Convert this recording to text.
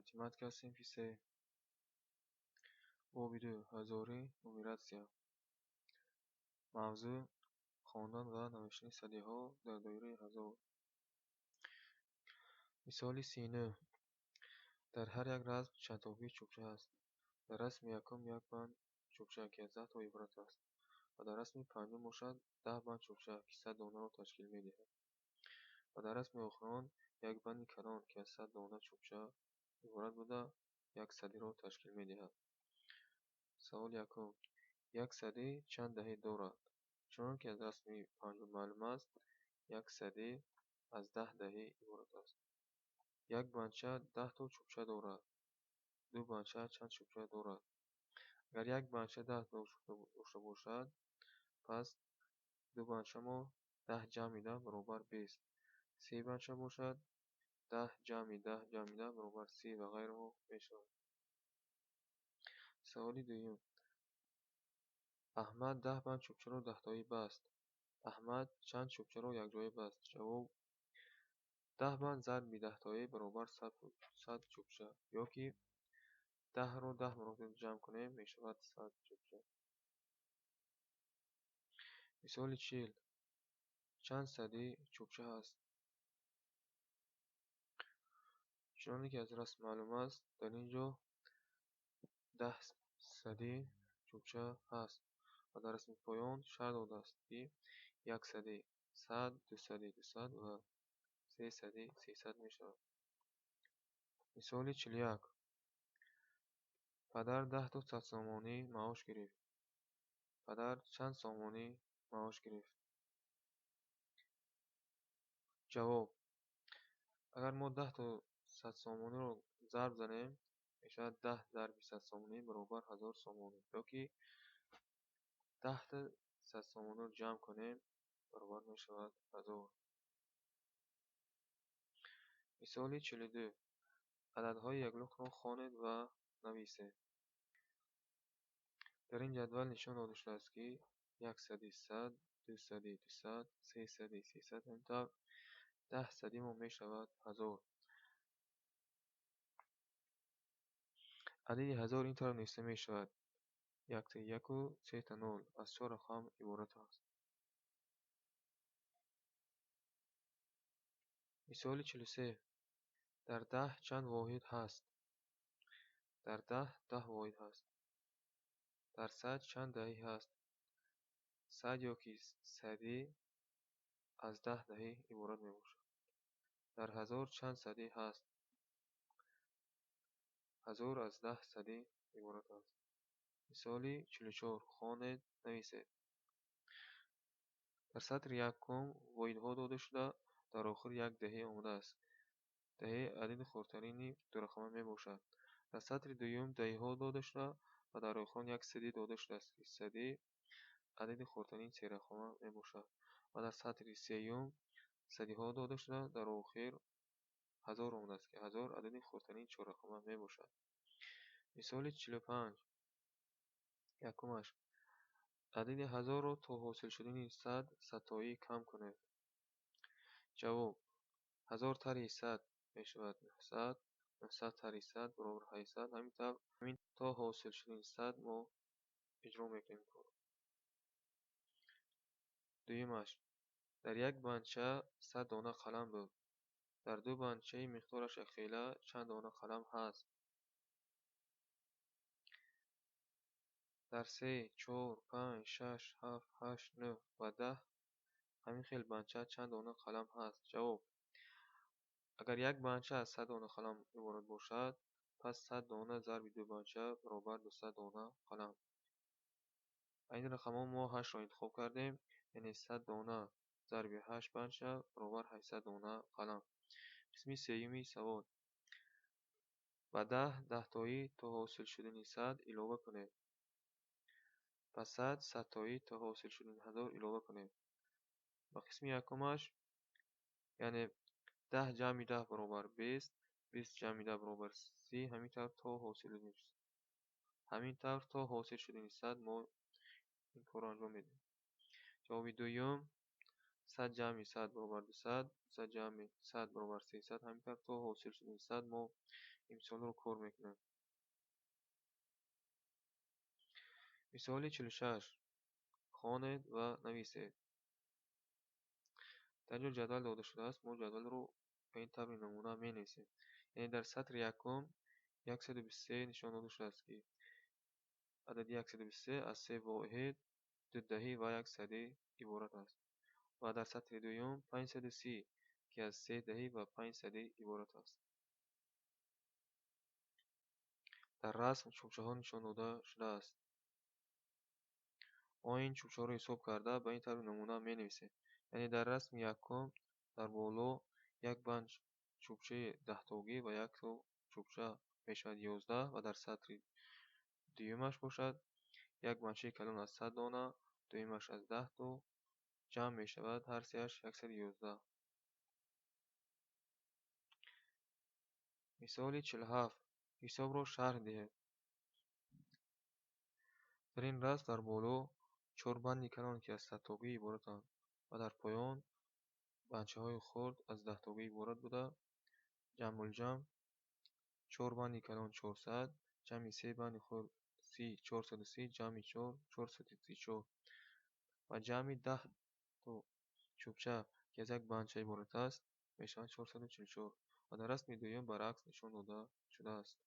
Математика синфи се. Боби 2. Ҳазорӣ нумератсия. Мавзӯъ: хондан ва навиштани садиҳо дар доираи ҳазор. Мисоли 39. Дар ҳар як расм чандтоби чукча ҳаст. Дар расми якум як банд чукча ки аз 10 то иборат аст ва дар расми панҷум бошад 10 банд чукча ки 100 донаро ташкил медиҳад ва дар расми охирон як банди калон ки аз 100 дона чукча иборат буда як садиро ташкил медиҳад. Саволи якум. Як садӣ чанддаҳӣ дорад? Чунон ки аз расми панҷум маълум аст, як садӣ аз 10 даҳӣ иборат аст. Як бандча 10 то чукча дорад. Ду бандча чанд чукча дорад? Агар як бандча 10 чукча дошта бошад, пас ду бандчамо 10 ҷамъи 10 баробар 20. Се бандча бошад 10 ҷамъи 10 ҷамъи 10 баробар 30 ва ғайраҳо мешавад. Саволи дуюм. Аҳмад 10 банд чукчаро даҳтоӣ баст. Аҳмад чанд чукчаро якҷоя баст? Ҷавоб: 10 банд зарби даҳтоӣ баробар 100 чукча, ё ки 10ро 10 маротиба ҷамъ кунем, мешавад 100 чукча. Мисоли 40. Чанд садӣ чукча ҳаст? Чуноне ки аз расм маълум аст, дар ин ҷо 10 садӣ чукча ҳаст ва дар расми поён шарт додааст, ки як садӣ 100, ду садӣ 200 ва се садӣ 300 мешавад. Мисоли 41. Падар 10 то садсомонӣ маош гирифт. Падар чанд сомонӣ маош гирифт? Ҷавоб: агар мо 10 то садсомониро зарб занем, мешавад 10 зарби садсомонӣ баробар 1000 сомонӣ, ё ки 10 та садсомониро ҷамъ кунем, баробар мешавад 1000. Мисоли 42. Ададҳои яклуқро хонед ва нависед. Дар ин ҷадвал нишон дода шудааст, ки як садӣ 100, ду садӣ 200, се садӣ 300, ҳамин тавр 10 садимо мешавад 1000. Адади 1000 ин тавр нависта мешавад: 1 та 1-у 3 та 0 аз 4 рақам иборат аст. Мисоли 43. Дар 10 чанд воҳид ҳаст? Дар 10 10 воҳид ҳаст. Дар 100 чанд даҳӣ ҳаст? 100 ё ки садӣ аз 10 даҳӣ иборат мебошад. Дар 1000 чанд садӣ ҳаст? 1000 аз 10 садӣ иборат аст. Мисоли 44. Хонед, нависед. Дар сатри якум воҳидҳо дода шуда, дар охир як даҳӣ омадааст. Даҳӣ адади хурдтарини дурақама мебошад. Дар сатри дуюм даҳиҳо дода шуда ва дар охирон як садӣ дода шудааст, ки садӣ адади хурдтарини серақама мебошад. Ва дар сатри сеюм садиҳо дода шуда, дар охир 1000 омадааст, ки 1000 адади хурдтарини чоррақама мебошад. Мисоли 45. Якумаш. Адади 1000ро то ҳосил шудани 100 садтоӣ кам кунед. Ҷавоб: 1000 тари 100 мешавад 900, 900 тари 100 баробар 800, ҳамин тавр то ҳосил шудани 100 мо иҷро мекунем корро. Дуюмаш. Дар як бандча 100 дона қалам буд. Дар ду бандчаи миқдораш якхела чанд дона қалам ҳаст? Дар 3, 4, 5, 6, 7, 8, 9 ва 10 ҳамин хел бандча чанд дона қалам ҳаст? Ҷавоб: агар як бандча аз 100 дона қалам иборат бошад, пас 100 дона зарби ду бандча баробар 200 дона қалам. Ба ин рақамҳо мо 8ро интихоб кардем, яъне 100 дона зарби 8 бандча баробар 800 дона қалам. Қисми сеюми савол. Ба 10 даҳтоӣ то ҳосил шудани 100 илова кунед. Ба 100 садтоӣ то ҳосил шудани 1000 илова кунед. Ба қисми якумаш, яъне 10 ҷамъи 10 баробар 20, 20 ҷамъи 10 баробар 30, ҳамин тавр то ҳосил шудани 100 мо ин корро анҷом медиҳем. Ҷавоби дуюм 100 جمعی 100 برابر 200 200 جمعی 100 برابر 300 همینطور تا حاصل شده 100 ما این مثال رو کار میکنیم. مثال 46 خوانید و نویسید. در اینجا جدول داده شده است. ما جدول رو به این طبع نمونه می نویسیم. یعنی در سطر یکم 123 نشان داده شده است که عدد 123 از 3 واحد 2 دهی و 1 صدی عبارت است. و در سطر دوم 530 که از 3 دهی و 5 صدی عبارت است. در رسم چوبچه ها نشان داده شده است. ما این چوبچه ها رو حساب کرده به این طرح نمونه می نویسیم. یعنی در رسم یکم در بالا یک بند چوبچه 10 تاگی و یک تا چوبچه میشود 11 و در سطر دومش باشد یک بندچه کلان از 100 دانه، دومش از 10 تا جمع می شود هر سهش 111. مثال 47 حساب را شرح دهید. در این رسم در بالا 4 بندی کلان که از 100 تاگی عبارتند و در پایان بندچه های خرد از 10 تاگی عبارت بوده. جمع الجمع 4 بندی کلان 400 جمعی 3 بندی خرد 30 430 جمعی 4 434 و جمعی 10 تا چوبچه که از یک بندچه عبارت است میشود 444 و در رسم دوم برعکس نشان داده شده است.